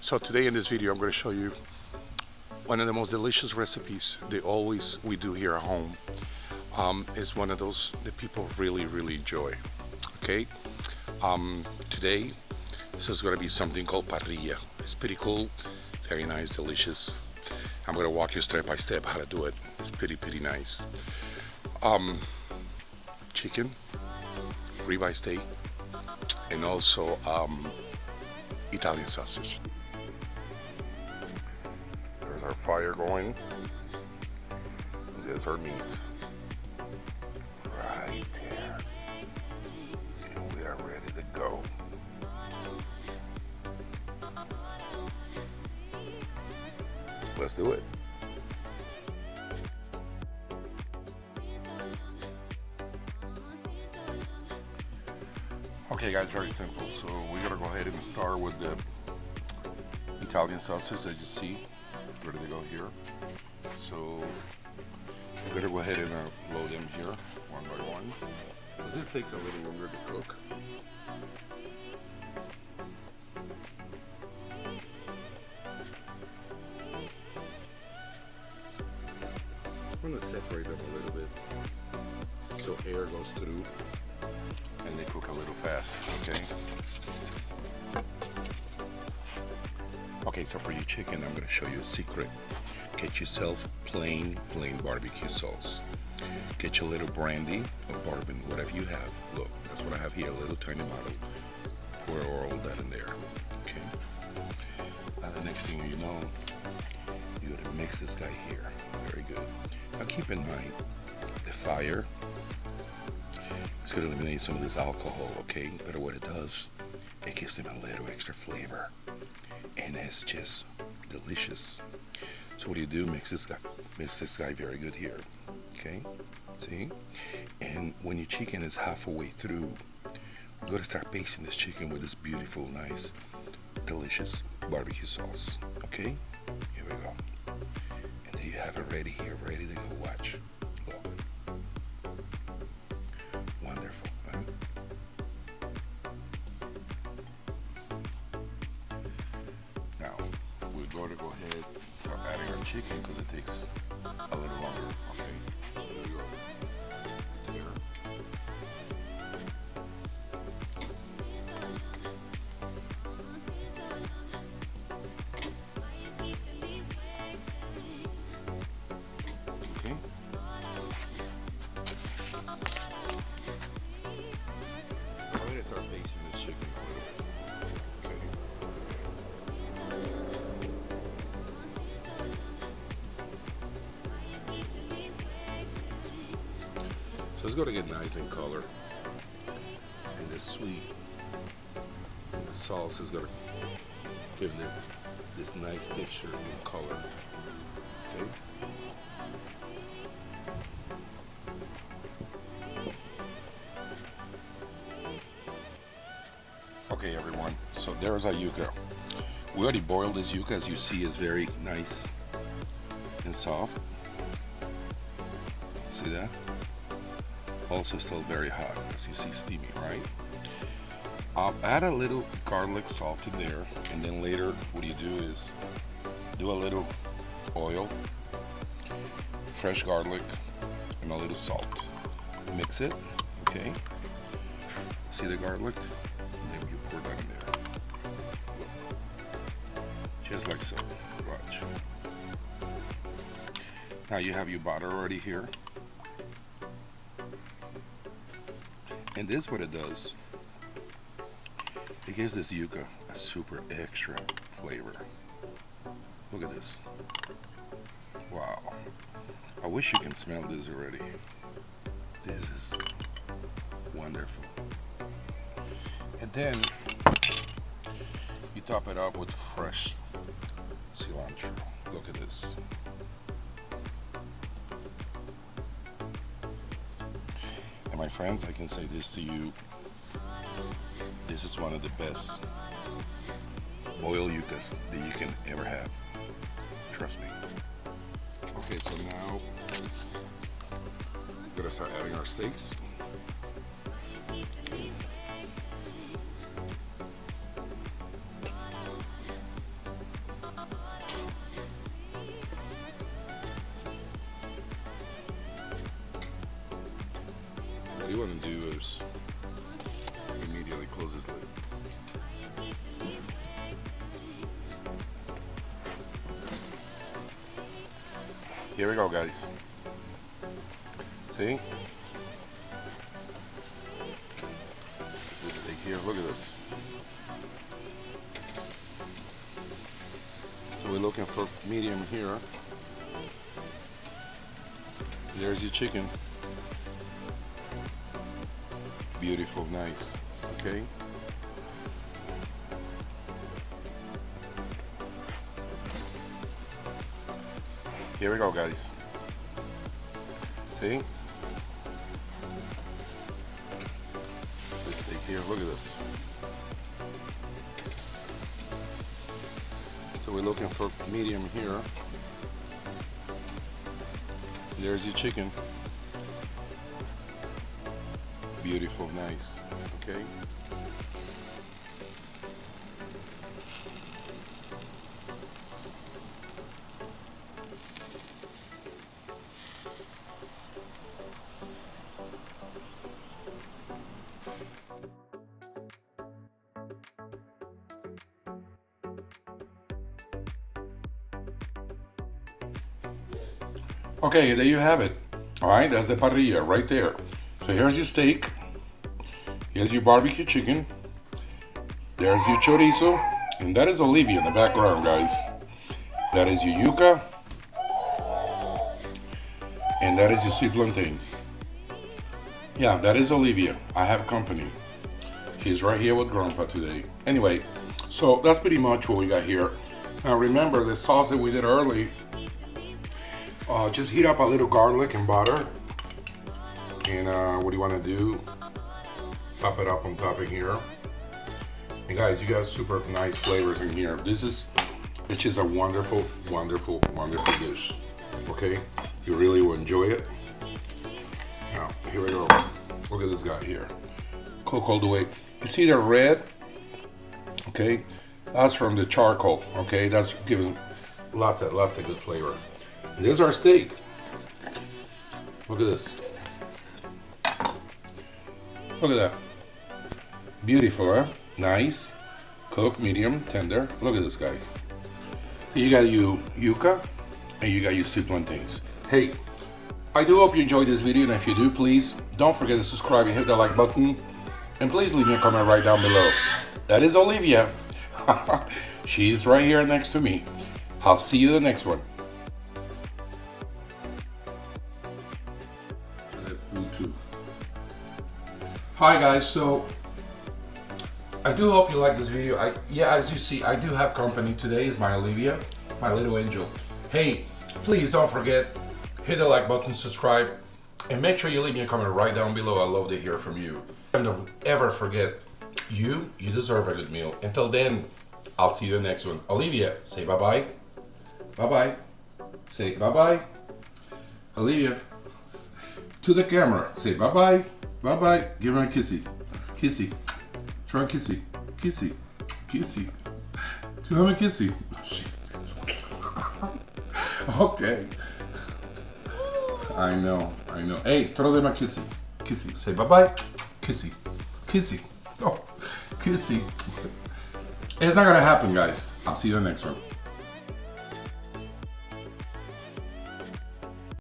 So today in this video I'm going to show you one of the most delicious recipes we do here at home. Is one of those that people really enjoy. Okay, today this is going to be something called parrilla. It's pretty cool, very nice, delicious. I'm going to walk you step by step how to do it. It's pretty nice. Chicken, ribeye steak, and also Italian sausage. There's our fire going, and there's our meats right there, and we are ready to go. Let's do it. Okay guys, very simple. So we're gonna go ahead and start with the Italian sausage that you see ready to go here. So we're gonna go ahead and load them here one by one, because this takes a little longer to cook. I'm gonna separate them a little bit so air goes through and they cook a little fast, okay? Okay, so for your chicken, I'm gonna show you a secret. Get yourself plain barbecue sauce. Get your little brandy or bourbon, whatever you have. Look, that's what I have here, a little tiny bottle. Pour all that in there, okay? Now the next thing you know, you're gonna mix this guy here. Very good. Now keep in mind, the fire is going to eliminate some of this alcohol, okay? But what it does, it gives them a little extra flavor, and it's just delicious. So what do you do? Mix this guy very good here, okay? See? And when your chicken is halfway through, we're going to start basting this chicken with this beautiful, nice, delicious barbecue sauce, okay? Here we go. And there you have it ready here, ready to go. Watch. Look. Wonderful, right? Now, we're going to go ahead and start adding our chicken because it takes a little longer, okay? So there we go. There. Okay. I'm going to start basting this chicken a little bit. Okay. So it's going to get nice in color. And this sweet, and the sauce is going to give it this nice texture and color. Okay. Okay everyone, so there's our yuca. We already boiled this yuca, as you see, is very nice and soft. See that? Also still very hot, as you see, steamy, right? Add a little garlic salt in there, and then later what you do is do a little oil, fresh garlic, and a little salt. Mix it, okay? See the garlic? And then you pour that in there. Just like so. Watch. Now you have your butter already here. And this is what it does. It gives this yuca a super extra flavor. Look at this. Wow. I wish you can smell this already. This is wonderful. And then you top it up with fresh cilantro. Look at this. And my friends, I can say this to you. This is one of the best boiled yucas that you can ever have. Trust me. Okay, so now we're gonna start adding our steaks. you want to do is immediately close this lid. Here we go, guys. See? This steak here, look at this. So we're looking for medium here. There's your chicken. Beautiful, nice. Okay. Here we go, guys. See? This steak here, look at this. So we're looking for medium here. There's your chicken. Beautiful, nice. Okay. Okay, there you have it. All right, that's the parrilla right there. So here's your steak. Here's your barbecue chicken. There's your chorizo. And that is Olivia in the background, guys. That is your yuca. And that is your sweet plantains. Yeah, that is Olivia. I have company. She's right here with Grandpa today. Anyway, so that's pretty much what we got here. Now remember the sauce that we did early. Just heat up a little garlic and butter. And what do you want to do? Pop it up on top of here. And guys, you got super nice flavors in here. It's just a wonderful, wonderful, wonderful dish. Okay, you really will enjoy it. Now, here we go. Look at this guy here. Cook all the way. You see the red? Okay, that's from the charcoal. Okay, that's giving lots of good flavor. And there's our steak. Look at this. Look at that. Beautiful, huh? Nice. Cooked, medium, tender. Look at this guy. You got your yuca and you got your sweet plantains. Hey, I do hope you enjoyed this video, and if you do, please don't forget to subscribe and hit that like button. And please leave me a comment right down below. That is Olivia. She's right here next to me. I'll see you in the next one. Hi guys, so I do hope you like this video. As you see, I do have company. Today is my Olivia, my little angel. Hey, please don't forget, hit the like button, subscribe, and make sure you leave me a comment right down below. I love to hear from you. And don't ever forget, you deserve a good meal. Until then, I'll see you in the next one. Olivia, say bye-bye. Bye-bye. Say bye-bye. Olivia, to the camera, say bye-bye. Bye-bye. Give her a kissy. Kissy. Try a kissy. Kissy. Kissy. To him a kissy. Okay. I know. Hey, throw them a kissy. Kissy. Say bye-bye. Kissy. Kissy. Oh, kissy. It's not gonna happen, guys. I'll see you in the next one.